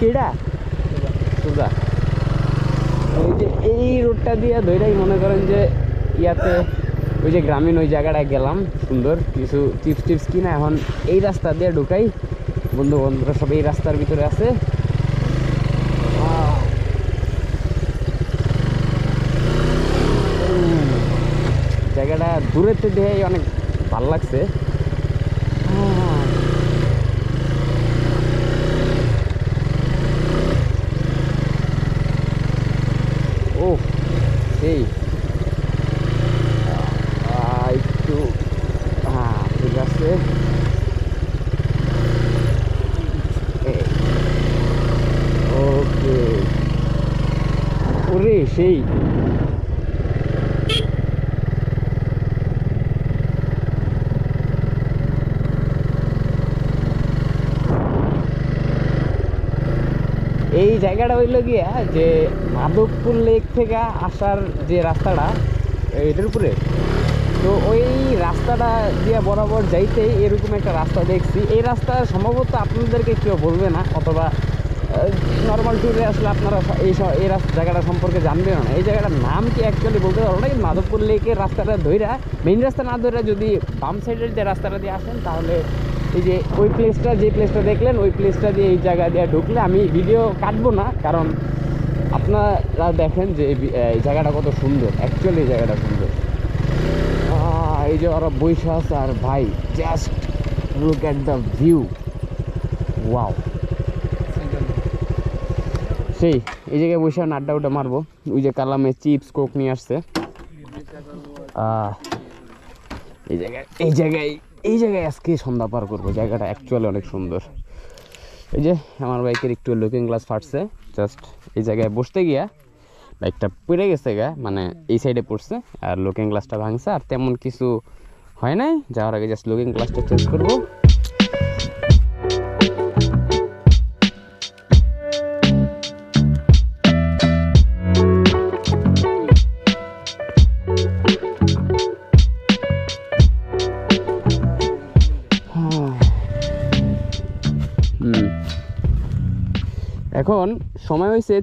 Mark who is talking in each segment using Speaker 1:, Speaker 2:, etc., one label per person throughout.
Speaker 1: কেডা সুজা ওই যে এই রোডটা দিয়ে ধরেই মনে করেন যে ইয়াতে ওই যে গ্রামীণ ওই জায়গাটায় গেলাম সুন্দর কিছু চিপস টিপস কিনা এখন এই রাস্তা দিয়ে ঢুকাই বন্ধু বান্ধবরা সব এই রাস্তার ভিতরে আছে জায়গাটা দূরেতে দেখে অনেক ভালো লাগছে ও সেই একটু হ্যাঁ ঠিক আছে ওকে ওরে সেই এই জায়গাটা হইল গিয়া যে মাধবপুর লেক থেকে আসার যে রাস্তাটা এটার উপরে তো ওই রাস্তাটা দিয়ে বরাবর যাইতে এরকম একটা রাস্তা দেখছি এই রাস্তা সম্ভবত আপনাদেরকে কেউ বলবে না অথবা নর্মাল ট্যুরে আসলে আপনারা এই জায়গাটা সম্পর্কে জানবেন না এই জায়গাটার নাম কি অ্যাকচুয়ালি বলতে পারবো না মাধবপুর লেকের রাস্তাটা ধইরা মেইন রাস্তা না ধরে যদি বাম সাইডের যে রাস্তাটা দিয়ে আসেন তাহলে এই যে ওই প্লেসটা যে প্লেসটা দেখলেন ওই প্লেসটা দিয়ে এই জায়গা দিয়ে ঢুকলে আমি ভিডিও কাটবো না কারণ আপনারা দেখেন যে এই জায়গাটা কত সুন্দর অ্যাকচুয়ালি এই জায়গাটা সুন্দর এই যে ওরা বৈশা আছে আর ভাই just look at the view wow সেই এই জায়গায় বসে আড্ডা উড্ডা মারবো ওই যে কালামে চিপস কোক নিয়ে আসছে এই জায়গায় আজকে সন্ধ্যা পার করবো জায়গাটা অ্যাকচুয়ালি অনেক সুন্দর এই যে আমার বাইকের একটু লুকিং গ্লাস ফাটছে জাস্ট এই জায়গায় বসতে গিয়া বাইকটা পড়ে গেছে গা মানে এই সাইডে পড়ছে আর লুকিং গ্লাসটা ভাঙছে আর তেমন কিছু হয় নাই যাওয়ার আগে জাস্ট লুকিং গ্লাসটা চেঞ্জ করবো এখন সময় হয়েছে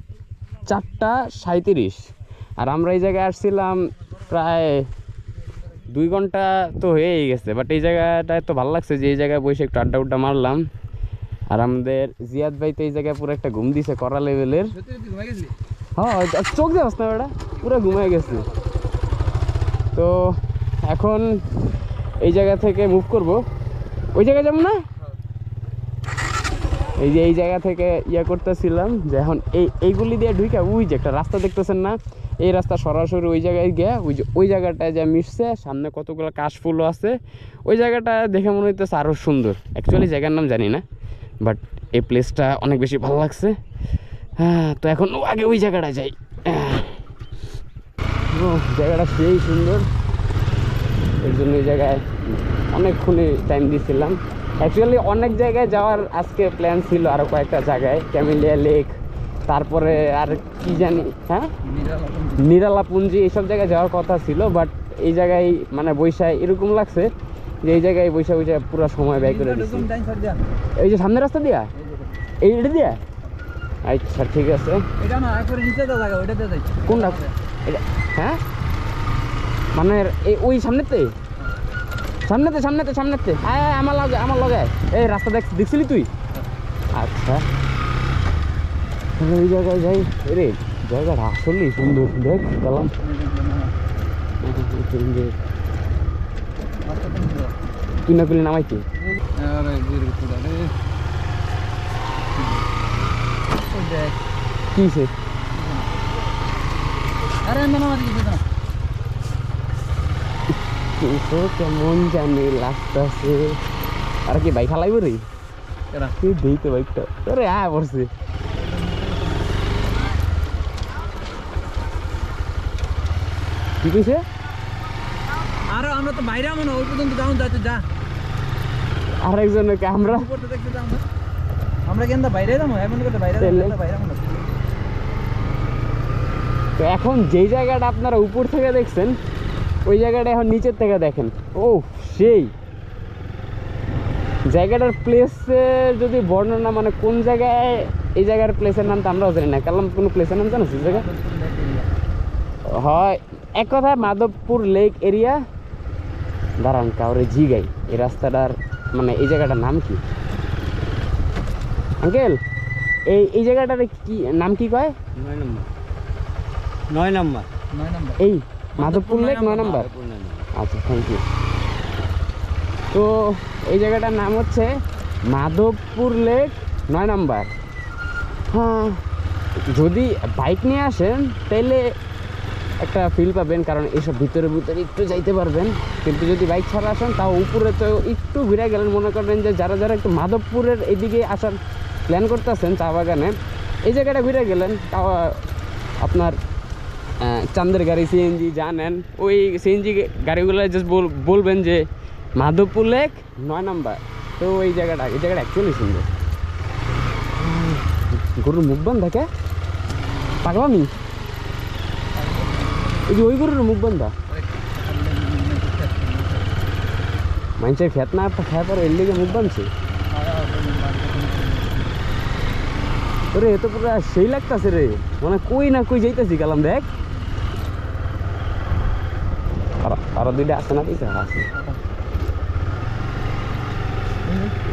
Speaker 1: 4:37 আর আমরা এই জায়গায় আসছিলাম প্রায় 2 ঘন্টা তো হয়েই গেছে বাট এই জায়গাটা এত ভালো লাগছে যে এই জায়গায় বসে একটু আড্ডা উড্ডা মারলাম আর আমাদের জিয়াদ ভাই তো এই জায়গায় পুরো একটা ঘুম দিছে করা লেভেলের হ্যাঁ চোখ দেওয়াস না বেটা পুরো ঘুমিয়ে গেছে তো এখন এই জায়গা থেকে মুভ করব ওই জায়গায় যাব না এই যে এই জায়গা থেকে ইয়া করতেছিলাম যে এখন এইগুলি দিয়ে ঢুকে ওই যে একটা রাস্তা দেখতেছেন না এই রাস্তা সরাসরি ওই জায়গায় গিয়ে ওই জায়গাটায় যা মিশছে সামনে কতগুলো কাশফুলও আছে ওই জায়গাটা দেখে মনে হইতেছে আরও সুন্দর অ্যাকচুয়ালি জায়গার নাম জানি না বাট এই প্লেসটা অনেক বেশি ভালো লাগছে হ্যাঁ তো এখন আগে ওই জায়গাটায় যাই জায়গাটা সেই সুন্দর এর জন্য এই জায়গায় অনেকক্ষণই টাইম দিয়েছিলাম অ্যাকচুয়ালি অনেক জায়গায় যাওয়ার আজকে প্ল্যান ছিল আরও কয়েকটা জায়গায় ক্যামেলিয়া লেক তারপরে আর কি জানি হ্যাঁ নিরালাপুঞ্জি এইসব জায়গায় যাওয়ার কথা ছিল বাট এই জায়গায় মানে বৈশাখ এরকম লাগছে যে এই জায়গায় বৈশাখ পুরো সময় ব্যয় করে দিচ্ছি এই যে সামনের রাস্তা দিয়া এইটা দিয়া আচ্ছা ঠিক আছে কোনটা হ্যাঁ মানে ওই সামনেতে আমার লগে এই রাস্তা দেখছিলি তুই আচ্ছা ওই জায়গায় যাই রে জায়গাটা আসলেই সুন্দর দেখ গেলাম তুই না করলি নামাইতে কিসে কেমন জানি লাগতেছে আর কি বাইক হালাইব রে দিতে বাইকটা আরে আয় পড়ছে কি কইছে
Speaker 2: আরে আমরা তো বাইরে আমো না ওই পর্যন্ত যাও যাতে যা
Speaker 1: আরেকজনকে আমরা
Speaker 2: উপরতে দেখতে যাও আমরা কেনটা বাইরে যাবো এমন করে বাইরে আমো
Speaker 1: তো এখন যেই জায়গাটা আপনারা উপর থেকে দেখছেন ওই জায়গাটা এখন নিচের থেকে দেখেন ও সেই জায়গাটার প্লেসে যদি বর্ণনা মানে কোন জায়গায় এই জায়গার প্লেসের নাম তো আমরাও জানি না, কালাম কোনো প্লেসের নাম জানো এই জায়গা? হয় এক কথায় মাধবপুর লেক এরিয়া। দাঁড়ান কাউরে জিগাই এই রাস্তাটার মানে এই জায়গাটার নাম কি? আঙ্কেল এই জায়গাটার কি নাম কি কয়?
Speaker 2: 9 নম্বর 9 নম্বর
Speaker 1: এই মাধবপুর লেক 9 নম্বর। আচ্ছা থ্যাংক ইউ। তো এই জায়গাটার নাম হচ্ছে মাধবপুর লেক 9 নম্বর। হ্যাঁ, যদি বাইক নিয়ে আসেন তাহলে একটা ফিল পাবেন, কারণ এইসব ভিতরে ভিতরে একটু যাইতে পারবেন। কিন্তু যদি বাইক ছাড়া আসেন তাও উপরে তো একটু ঘুরে গেলেন, মনে করবেন যে যারা যারা একটু মাধবপুরের এদিকে আসার প্ল্যান করতেছেন চা বাগানে, এই জায়গাটা ঘুরে গেলেন তাও আপনার চান্দের গাড়ি সিএনজি জানেন, ওই সিএনজি গাড়িগুলো জাস্ট বলবেন যে মাধবপুর লেক 9 নম্বর। তো এই জায়গাটা অ্যাকচুয়ালি সুন্দর। গরুর মুখ বন্ধ থাকে পাগলামি, এই যে ওই গরুর মুখ বন্ধা মানুষের খেত না একটা খায় পরে এর লিগে মুখ বানছে। রে এ তো পুরো সেই লাগতেছে রে, মানে কই না কই যাইতেছি গেলাম দেখ। আরো দুইটা আছে না? দিতে আছে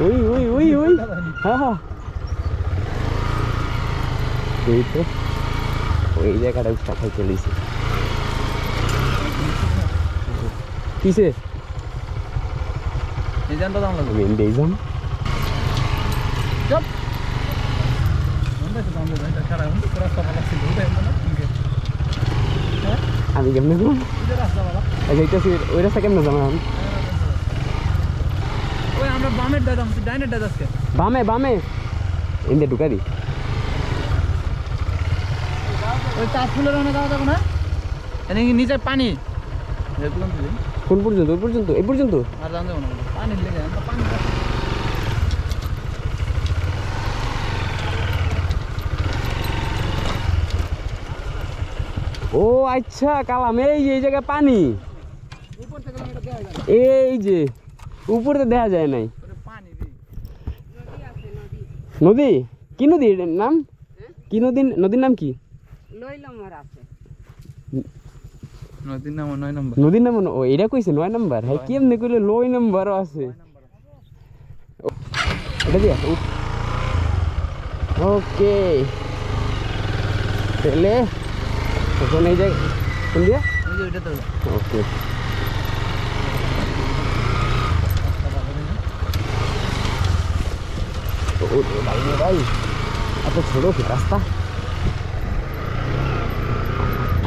Speaker 1: ওই ওই ওই ওই হ্যাঁ হ্যাঁ এই তো ওই জায়গাটা উঠা খাই চলেছে। কিসে
Speaker 2: এই জানটা দাম লাগবে
Speaker 1: মেন্ডে যাম
Speaker 2: চপ আমরা তো দাম দেব, এটা খারাপ হচ্ছে রাস্তা ভালো ছিল ওটা না ঠিক আছে।
Speaker 1: আমি কেমনে করব?
Speaker 2: এই রাস্তা ভালো
Speaker 1: যাইতেছি ওই রাস্তা কেমনে যাবো আমি?
Speaker 2: ওই আমরা বামের দাদাম ডাইনের দাদা আজকে
Speaker 1: বামে বামে ইন্দে ঢুকা দি।
Speaker 2: ওই চাষ ফুলের অনেক দাদা যাবো না, এদিকে নিচে পানি
Speaker 1: কোন পর্যন্ত? ওই পর্যন্ত? এই পর্যন্ত?
Speaker 2: আর দাম যাবো না, পানির লেগে আমরা পানি
Speaker 1: ও আচ্ছা কালাম, এই জায়গায় পানি,
Speaker 2: উপর থেকে এটা দেওয়া যায়
Speaker 1: এই যে উপরে দেখা যায় নাই।
Speaker 2: পানি
Speaker 1: নদী কি নদীর নাম কি? নদীর নাম কি?
Speaker 2: নদীর নাম 9 নম্বর।
Speaker 1: নদীর নাম ও এটা কইছে 9 নম্বর। হ্যাঁ কেমনে কইলে 9 নম্বরও আছে এটা দিয়া। ওকে তাহলে এখন এই জায়গা কোন দিয়া?
Speaker 2: ওই যে ওইটা তো
Speaker 1: ওকে ভাই এত ছোট কি রাস্তা?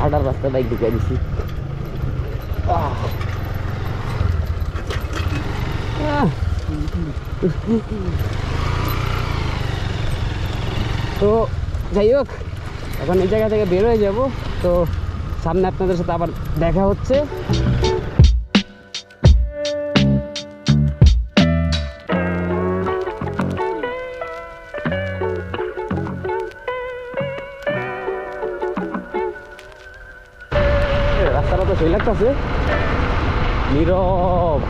Speaker 1: আটার রাস্তা বাইক ঢুকে দিছি। তো যাই হোক এখন এই জায়গা থেকে বের হয়ে যাব, তো সামনে আপনাদের সাথে আবার দেখা হচ্ছে। রাস্তাটা তো সেই লাগতেছে নীরব।